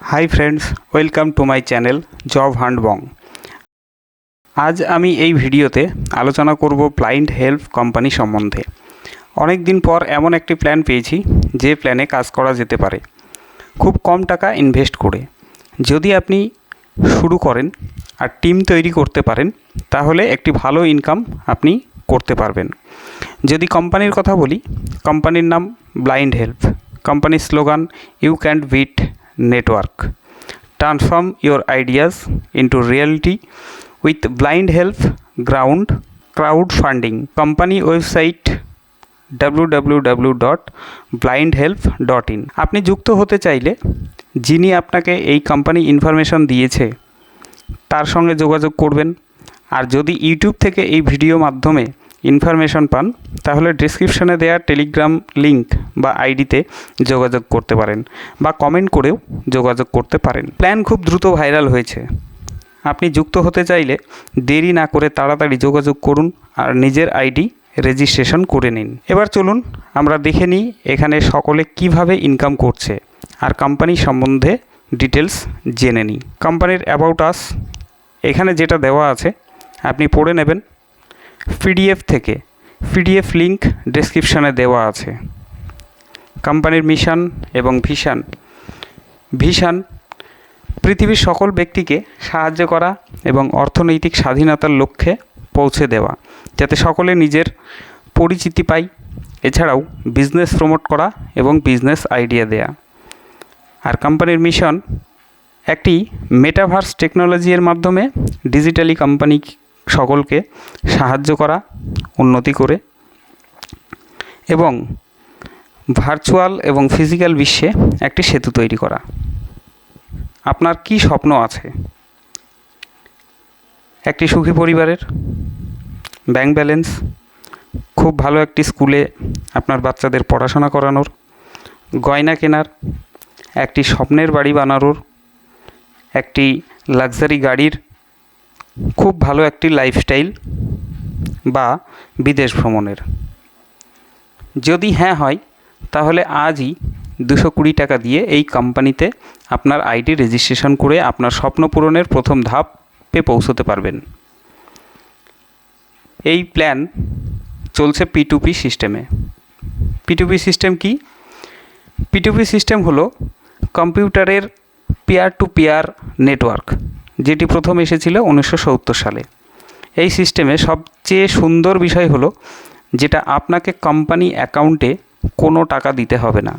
High friends welcome to my channel job hunt bong. आज आमी এই ভিডিওতে আলোচনা করব ব্লাইন্ড হেল্প কোম্পানি সম্বন্ধে। অনেক দিন পর এমন একটি প্ল্যান পেয়েছি যে প্ল্যানে কাজ করা যেতে পারে খুব কম টাকা ইনভেস্ট করে। যদি আপনি শুরু করেন আর টিম তৈরি করতে পারেন তাহলে একটি ভালো ইনকাম আপনি করতে পারবেন। যদি কোম্পানির কথা বলি, কোম্পানির নাম ব্লাইন্ড হেল্প। কোম্পানির slogan you can't beat network, transform your ideas into reality with blind help ground crowd funding. Company website www.blindhelp.in। আপনি যুক্ত হতে চাইলে যিনি আপনাকে এই কোম্পানি ইনফরমেশন দিয়েছে তার সঙ্গে যোগাযোগ করবেন। আর যদি ইউটিউব থেকে এই ভিডিও মাধ্যমে ইনফরমেশন পান তাহলে ডেসক্রিপশনে দেওয়া টেলিগ্রাম লিংক বা আইডিতে যোগাযোগ করতে পারেন বা কমেন্ট করেও যোগাযোগ করতে পারেন। প্ল্যান খুব দ্রুত ভাইরাল হয়েছে। আপনি যুক্ত হতে চাইলে দেরি না করে তাড়াতাড়ি যোগাযোগ করুন আর নিজের আইডি রেজিস্ট্রেশন করে নিন। এবার চলুন আমরা দেখে নিই এখানে সকলে কিভাবে ইনকাম করছে আর কোম্পানি সম্বন্ধে ডিটেলস জেনে নিই। কোম্পানির অ্যাবাউট আস এখানে যেটা দেওয়া আছে আপনি পড়ে নেবেন পিডিএফ থেকে। পিডিএফ লিংক ডেসক্রিপশানে দেওয়া আছে। কোম্পানির মিশন এবং ভিশন পৃথিবীর সকল ব্যক্তিকে সাহায্য করা এবং অর্থনৈতিক স্বাধীনতার লক্ষ্যে পৌঁছে দেওয়া, যাতে সকলে নিজের পরিচিতি পায়। এছাড়াও বিজনেস প্রমোট করা এবং বিজনেস আইডিয়া দেয়া। আর কোম্পানির মিশন একটি মেটাভার্স টেকনোলজির মাধ্যমে ডিজিটালি কোম্পানি সকলকে সাহায্য করা, উন্নতি করে এবং ভার্চুয়াল এবং ফিজিক্যাল বিশ্বে একটি সেতু তৈরি করা। আপনার কি স্বপ্ন আছে? একটি সুখী পরিবারের, ব্যাংক ব্যালেন্স, খুব ভালো একটি স্কুলে আপনার বাচ্চাদের পড়াশোনা করানোর, গয়না কেনার, একটি স্বপ্নের বাড়ি বানানোর, একটি লাক্সারি গাড়ির, খুব ভালো একটি লাইফস্টাইল বা বিদেশ ভ্রমণের? যদি হ্যাঁ হয় তাহলে আজই 220 টাকা দিয়ে এই কোম্পানিতে আপনার আইডি রেজিস্ট্রেশন করে আপনার স্বপ্ন পূরণের প্রথম ধাপে পৌঁছতে পারবেন। এই প্ল্যান চলছে P2P সিস্টেমে। P2P সিস্টেম কি? P2P সিস্টেম হলো কম্পিউটারের পিয়ার টু পিয়ার নেটওয়ার্ক, যেটি প্রথম এসেছিল 1970 সালে। এই সিস্টেমে সবচেয়ে সুন্দর বিষয় হলো যেটা আপনাকে কোম্পানি অ্যাকাউন্টে কোনো টাকা দিতে হবে না,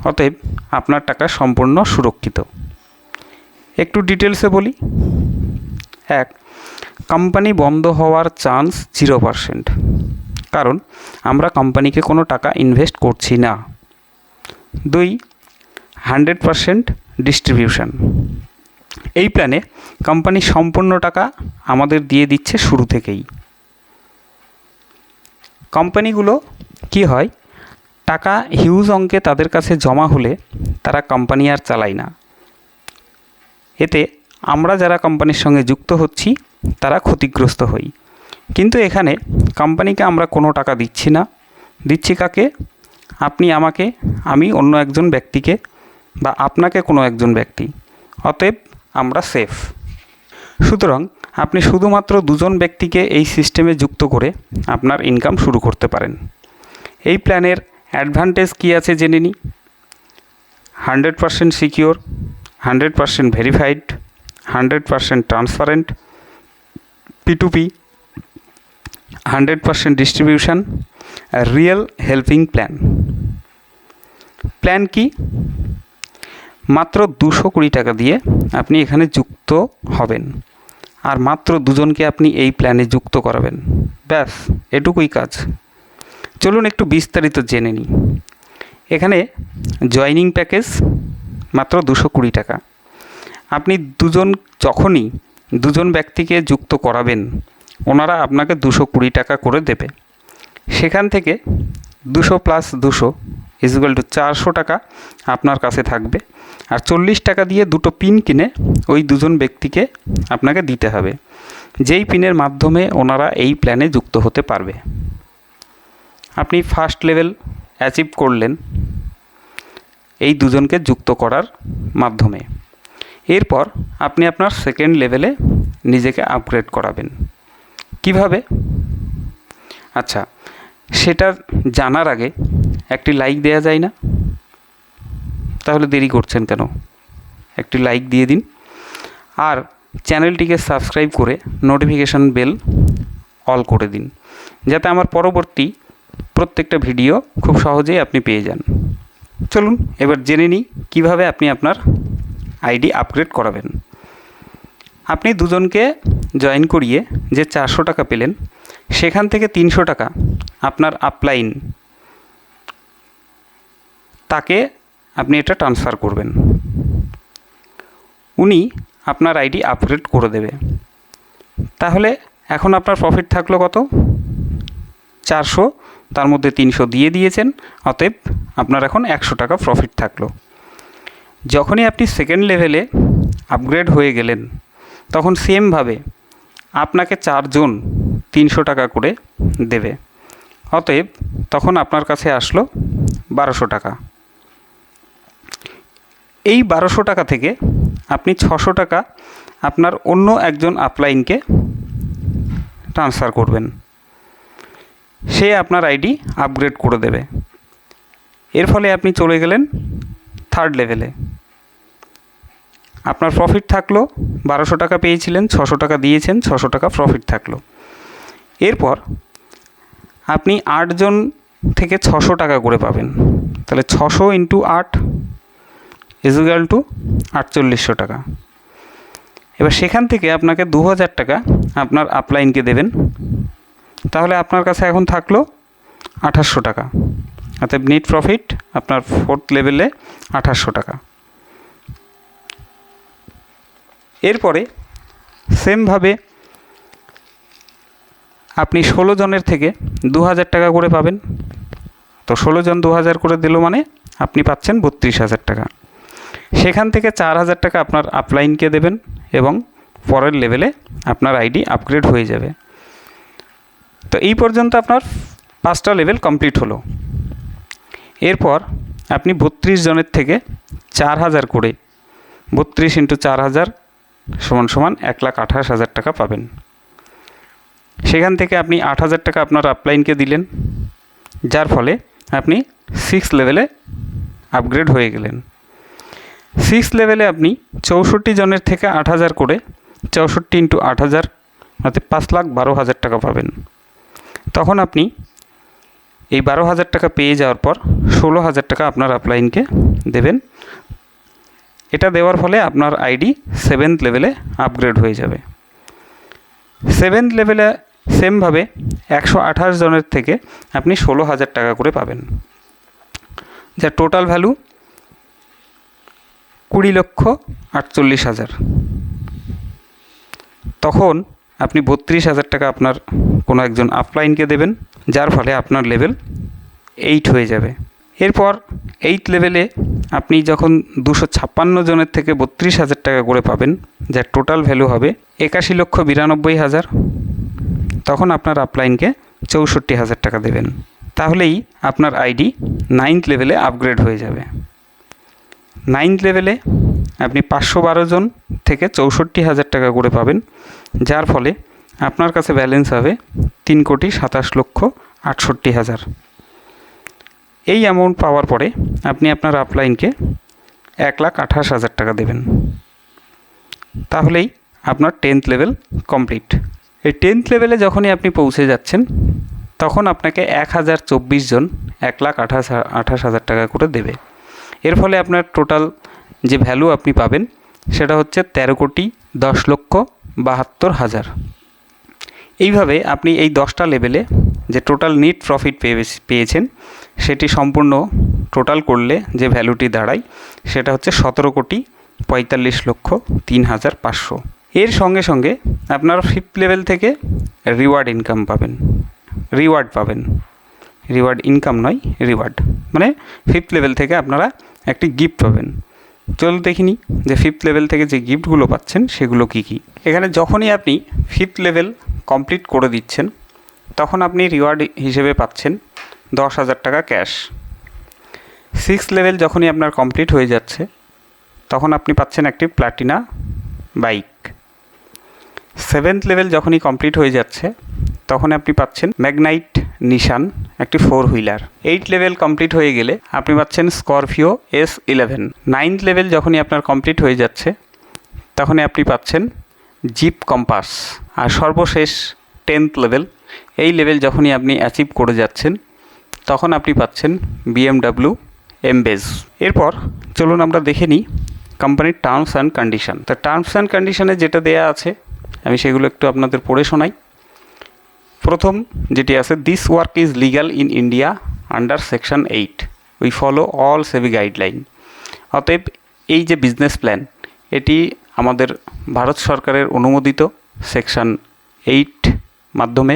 অতএব আপনার টাকা সম্পূর্ণ সুরক্ষিত। একটু ডিটেলসে বলি। 1, কোম্পানি বন্ধ হওয়ার চান্স 0%, কারণ আমরা কোম্পানিকে কোনো টাকা ইনভেস্ট করছি না। 2, 100% ডিস্ট্রিবিউশন। এই প্ল্যানে কোম্পানি সম্পূর্ণ টাকা আমাদের দিয়ে দিচ্ছে শুরু থেকেই। কোম্পানিগুলো কি হয়, টাকা হিউজ অঙ্কে তাদের কাছে জমা হলে তারা কোম্পানি আর চালায় না। এতে আমরা যারা কোম্পানির সঙ্গে যুক্ত হচ্ছি তারা ক্ষতিগ্রস্ত হই। কিন্তু এখানে কোম্পানিকে আমরা কোনো টাকা দিচ্ছি না। দিচ্ছি কাকে? আপনি আমাকে, আমি অন্য একজন ব্যক্তিকে, বা আপনাকে কোনো একজন ব্যক্তি। অতএব আমরা সেফ। সুতরাং আপনি শুধুমাত্র 2জন ব্যক্তিকে এই সিস্টেমে যুক্ত করে আপনার ইনকাম শুরু করতে পারেন। এই প্ল্যানের অ্যাডভান্টেজ কী আছে জেনে নিই। 100% secure, 100% verified, 100% transparent, P2P, 100% distribution, real helping plan. Plan কি? মাত্র 220 টাকা দিয়ে আপনি এখানে যুক্ত হবেন আর মাত্র 2জনকে আপনি এই প্ল্যানে যুক্ত করাবেন। ব্যাস, এটুকুই কাজ। চলুন একটু বিস্তারিত জেনে নিই। এখানে জয়নিং প্যাকেজ মাত্র 220 টাকা। আপনি যখনই 2জন ব্যক্তিকে যুক্ত করাবেন ওনারা আপনাকে 220 টাকা করে দেবে। সেখান থেকে 200 + 200 = 400 টাকা আপনার কাছে থাকবে। আর 40 টাকা দিয়ে 2টো পিন কিনে ওই 2জন ব্যক্তিকে আপনাকে দিতে হবে, যেই পিনের মাধ্যমে ওনারা এই প্ল্যানে যুক্ত হতে পারবে। আপনি ফার্স্ট লেভেল অ্যাচিভ করলেন। এই দুজনকে যুক্ত করার মাধ্যমে। এরপর আপনি আপনার সেকেন্ড লেভেলে নিজেকে আপগ্রেড করাবেন। কিভাবে? আচ্ছা, সেটা জানার আগে একটি লাইক দেওয়া যায় না? তাহলে দেরি করছেন কেন? একটি লাইক দিয়ে দিন আর চ্যানেলটিকে সাবস্ক্রাইব করে নোটিফিকেশান বেল অল করে দিন, যাতে আমার পরবর্তী প্রত্যেকটা ভিডিও খুব সহজেই আপনি পেয়ে যান। চলুন এবার জেনে নিই কীভাবে আপনি আপনার আইডি আপগ্রেড করাবেন। আপনি দুজনকে জয়েন করিয়ে যে 400 টাকা পেলেন, সেখান থেকে 300 টাকা আপনার আপলাইন, তাকে আপনি এটা ট্রান্সফার করবেন। উনি আপনার আইডি আপগ্রেড করে দেবে। তাহলে এখন আপনার প্রফিট থাকলো কত? 400, তার মধ্যে 300 দিয়ে দিয়েছেন, অতএব আপনার এখন 100 টাকা প্রফিট থাকলো। যখনই আপনি সেকেন্ড লেভেলে আপগ্রেড হয়ে গেলেন, তখন সেমভাবে আপনাকে 4 জন 300 টাকা করে দেবে। অতএব তখন আপনার কাছে আসলো 1200 টাকা। এই 1200 টাকা থেকে আপনি 600 টাকা আপনার অন্য একজন আপলাইনকে ট্রান্সফার করবেন। সে আপনার আইডি আপগ্রেড করে দেবে। এর ফলে আপনি চলে গেলেন থার্ড লেভেলে। আপনার প্রফিট থাকলো 1200 টাকা পেয়েছিলেন, 600 টাকা দিয়েছেন, 600 টাকা প্রফিট থাকলো। এরপর আপনি 8 জন থেকে 600 টাকা করে পাবেন। তাহলে 600 × 8 = 4800 টাকা। এবার সেখান থেকে আপনাকে 2000 টাকা আপনার আপলাইনকে দেবেন। তাহলে আপনার কাছে এখন থাকলো 2800 টাকা। অর্থাৎ নেট প্রফিট আপনার ফোর্থ লেভেলে 2800 টাকা। এরপরে সেমভাবে আপনি 16 জনের থেকে 2000 টাকা করে পাবেন। তো 16 জন 2000 করে দিল, মানে আপনি পাচ্ছেন 32,000 টাকা। সেখান থেকে 4000 টাকা আপনার আপলাইনকে দেবেন এবং পরের লেভেলে আপনার আইডি আপগ্রেড হয়ে যাবে। তো এই পর্যন্ত আপনার 5টা লেভেল কমপ্লিট হলো। এরপর আপনি 32 জনের থেকে 4000 করে, 32 × 4000 = 1,28,000 টাকা পাবেন। সেখান থেকে আপনি 8000 টাকা আপনার আপলাইনকে দিলেন, যার ফলে আপনি 6 লেভেলে আপগ্রেড হয়ে গেলেন। 6 লেভেলে আপনি 64 জনের থেকে 8000 করে, 64 × 8000 অর্থাৎ 5,12,000 টাকা পাবেন। তখন আপনি এই 12,000 টাকা পেয়ে যাওয়ার পর 16,000 টাকা আপনার আপলাইনকে দেবেন। এটা দেওয়ার ফলে আপনার আইডি 7th লেভেলে আপগ্রেড হয়ে যাবে। 7th লেভেলে সেমভাবে 128 জনের থেকে আপনি 16,000 টাকা করে পাবেন, যার টোটাল ভ্যালু 20,48,000। তখন আপনি 32,000 টাকা আপনার কোনো একজন আপলাইনকে দেবেন, যার ফলে আপনার লেভেল 8 হয়ে যাবে। এরপর 8th লেভেলে আপনি যখন 256 জনের থেকে 32,000 টাকা করে পাবেন, যার টোটাল ভ্যালু হবে 81,92,000। তখন আপনার আপলাইনকে 64,000 টাকা দেবেন। তাহলেই আপনার আইডি 9th লেভেলে আপগ্রেড হয়ে যাবে। 9th লেভেলে আপনি 512 জন থেকে 64,000 টাকা করে পাবেন, যার ফলে আপনার কাছে ব্যালেন্স হবে 3,27,68,000। এই অ্যামাউন্ট পাওয়ার পরে আপনি আপনার আপলাইনকে 1,28,000 টাকা দেবেন। তাহলেই আপনার 10th লেভেল কমপ্লিট। এই 10th লেভেলে যখনই আপনি পৌঁছে যাচ্ছেন, তখন আপনাকে 1024 জন 1,28,000 টাকা করে দেবে। এর ফলে আপনার টোটাল যে ভ্যালু আপনি পাবেন সেটা হচ্ছে 13,10,72,000। এইভাবে আপনি এই 10টা লেভেলে যে টোটাল নেট প্রফিট পেয়েছেন, সেটি সম্পূর্ণ টোটাল করলে যে ভ্যালুটি দাঁড়ায় সেটা হচ্ছে 17,45,03,500। এর সঙ্গে সঙ্গে আপনারা 5th লেভেল থেকে রিওয়ার্ড ইনকাম পাবেন। রিওয়ার্ড ইনকাম নয়, রিওয়ার্ড মানে 5th লেভেল থেকে আপনারা একটি গিফট পাবেন। চল দেখিনি যে 5th লেভেল থেকে যে গিফটগুলো পাচ্ছেন সেগুলো কি কি। এখানে যখনই আপনি 5th লেভেল কমপ্লিট করে দিচ্ছেন, তখন আপনি রিওয়ার্ড হিসেবে পাচ্ছেন 10,000 টাকা ক্যাশ। 6th লেভেল যখনই আপনার কমপ্লিট হয়ে যাচ্ছে তখন আপনি পাচ্ছেন একটি প্লাটিনা বাইক। 7th লেভেল যখনই কমপ্লিট হয়ে যাচ্ছে তখন আপনি পাচ্ছেন ম্যাগনাইট নিশান একটি 4 হুইলার। 8 লেভেল কমপ্লিট হয়ে গেলে আপনি পাচ্ছেন স্করপিও S11। 9th লেভেল যখনই আপনার কমপ্লিট হয়ে যাচ্ছে তখনই আপনি পাচ্ছেন জিপ কম্পাস। আর সর্বশেষ 10th লেভেল, এই লেভেল যখনই আপনি অ্যাচিভ করে যাচ্ছেন তখন আপনি পাচ্ছেন BMW এমবেজ। এরপর চলুন আমরা দেখে নিই কোম্পানির টার্মস অ্যান্ড কন্ডিশন। তো টার্মস অ্যান্ড কন্ডিশনে যেটা দেয়া আছে আমি সেগুলো একটু আপনাদের পড়ে শোনাই। প্রথম যেটি আছে, this work is legal in India under section 8, we follow all SEBI guideline. অতএব এই যে বিজনেস প্ল্যান এটি আমাদের ভারত সরকারের অনুমোদিত সেকশন 8 মাধ্যমে,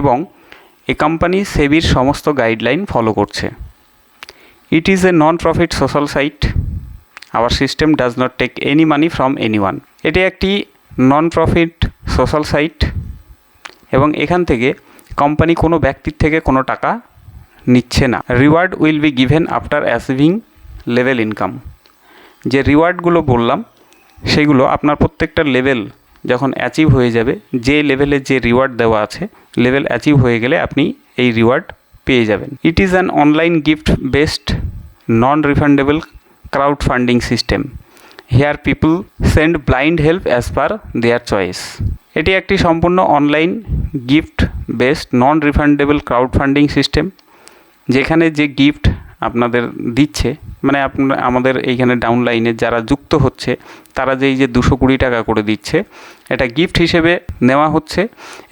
এবং এই কোম্পানি সেবির সমস্ত গাইডলাইন ফলো করছে। It is a non profit social site, our system does not take any money from anyone. এটি একটি নন প্রফিট সোশ্যাল সাইট এবং এখান থেকে কোম্পানি কোনো ব্যক্তির থেকে কোনো টাকা নিচ্ছে না। Reward will be given after achieving level income. যে রিওয়ার্ডগুলো বললাম সেগুলো আপনার প্রত্যেকটা লেভেল যখন অ্যাচিভ হয়ে যাবে, যে লেভেলে যে রিওয়ার্ড দেওয়া আছে লেভেল অ্যাচিভ হয়ে গেলে আপনি এই রিওয়ার্ড পেয়ে যাবেন। It is an online gift based non refundable crowd funding system, here people send blind help as per their choice. এটি একটি সম্পূর্ণ online gift based non refundable crowd funding system, যেখানে যে গিফট আপনাদের দিচ্ছে, মানে আমাদের এইখানে ডাউনলাইনে যারা যুক্ত হচ্ছে তারা যেই যে 220 টাকা করে দিচ্ছে, এটা গিফট হিসেবে নেওয়া হচ্ছে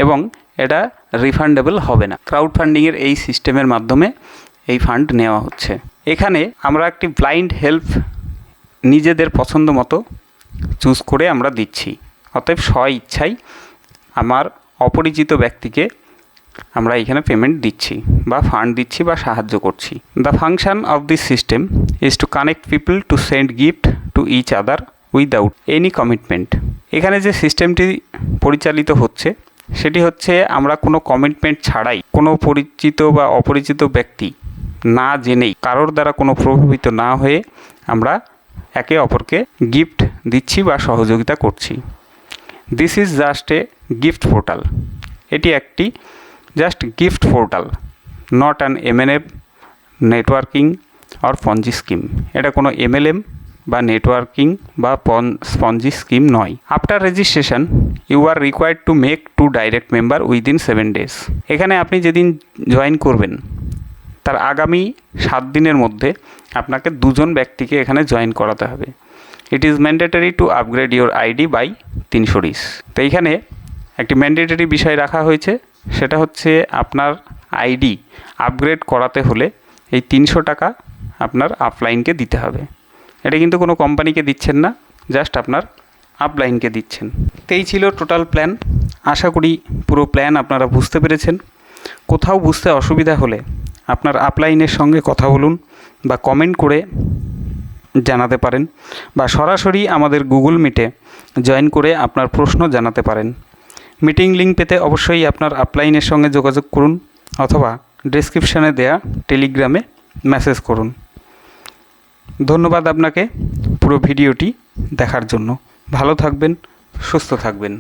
এবং এটা রিফান্ডেবল হবে না। ক্রাউড ফান্ডিংয়ের এই সিস্টেমের মাধ্যমে এই ফান্ড নেওয়া হচ্ছে। এখানে আমরা একটি ব্লাইন্ড হেল্প নিজেদের পছন্দ মতো চুজ করে আমরা দিচ্ছি। অতএব স্ব ইচ্ছাই আমার অপরিচিত ব্যক্তিকে আমরা এখানে পেমেন্ট দিচ্ছি বা ফান্ড দিচ্ছি বা সাহায্য করছি। The function of this system is to connect people to send gift to each other without any commitment. এখানে যে সিস্টেমটি পরিচালিত হচ্ছে সেটি হচ্ছে আমরা কোনো কমিটমেন্ট ছাড়াই, কোনো পরিচিত বা অপরিচিত ব্যক্তি না জেনেই, কারোর দ্বারা কোনো প্রভাবিত না হয়ে আমরা একে অপরকে গিফট দিচ্ছি বা সহযোগিতা করছি। This is just a gift portal. এটি একটি just gift portal, not an MLM networking or Ponzi scheme. এটা কোনো MLM বা নেটওয়ার্কিং বা স্পঞ্জি স্কিম নয়। After registration you are required to make 2 direct member within 7 days। এখানে আপনি যেদিন জয়েন করবেন তার আগামী 7 দিনের মধ্যে আপনাকে 2 জন ব্যক্তিকে এখানে জয়েন করাতে হবে। It is mandatory to upgrade your ID by 300 days। তো এইখানে একটি ম্যান্ডেটরি বিষয় রাখা হয়েছে, সেটা হচ্ছে আপনার আইডি আপগ্রেড করাতে হলে এই 300 টাকা আপনার আপলাইনকে দিতে হবে। এটা কিন্তু কোনো কোম্পানিকে দিচ্ছেন না, জাস্ট আপনার আপলাইনকে দিচ্ছেন। তো এই ছিল টোটাল প্ল্যান। আশা করি পুরো প্ল্যান আপনারা বুঝতে পেরেছেন। কোথাও বুঝতে অসুবিধা হলে আপনার আপলাইনের সঙ্গে কথা বলুন বা কমেন্ট করে জানাতে পারেন, বা সরাসরি আমাদের গুগল মিটে জয়েন করে আপনার প্রশ্ন জানাতে পারেন। মিটিং লিঙ্ক পেতে অবশ্যই আপনার আপলাইনের সঙ্গে যোগাযোগ করুন অথবা ডেসক্রিপশানে দেয়া টেলিগ্রামে মেসেজ করুন। ধন্যবাদ আপনাকে পুরো ভিডিওটি দেখার জন্য। ভালো থাকবেন, সুস্থ থাকবেন।